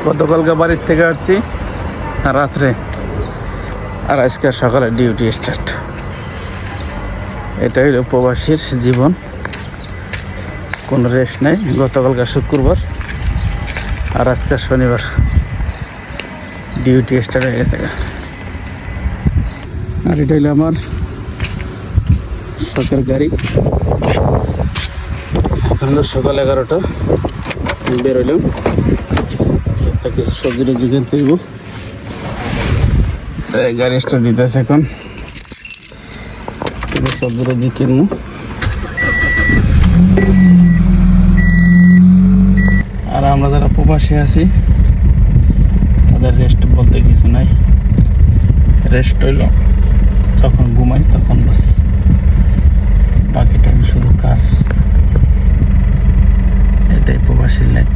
গতকালকে বাড়ির থেকে আসছি রাত্রে, আর আজকে সকালে ডিউটি স্টার্ট। এটা হইল প্রবাসীর জীবন, কোনো রেস্ট নেই। গতকালকে শুক্রবার আর আজকে শনিবার, ডিউটি স্টার্ট হয়ে গেছে। আর এটা হইলো আমার শখের গাড়ি। এখন সকাল 11টা, বেরোলাম কিছু সবজি টবজি কিনতে হইব। গাড়ি স্টার্ট দিতেছে, এখন সবজি টবজি কিনবো। আর আমরা যারা প্রবাসী আছি তাদের রেস্ট বলতে কিছু নাই। রেস্ট হইল যখন ঘুমাই তখন বাস, বাকি টাইম শুধু কাজ। এটাই প্রবাসীর লাইফ।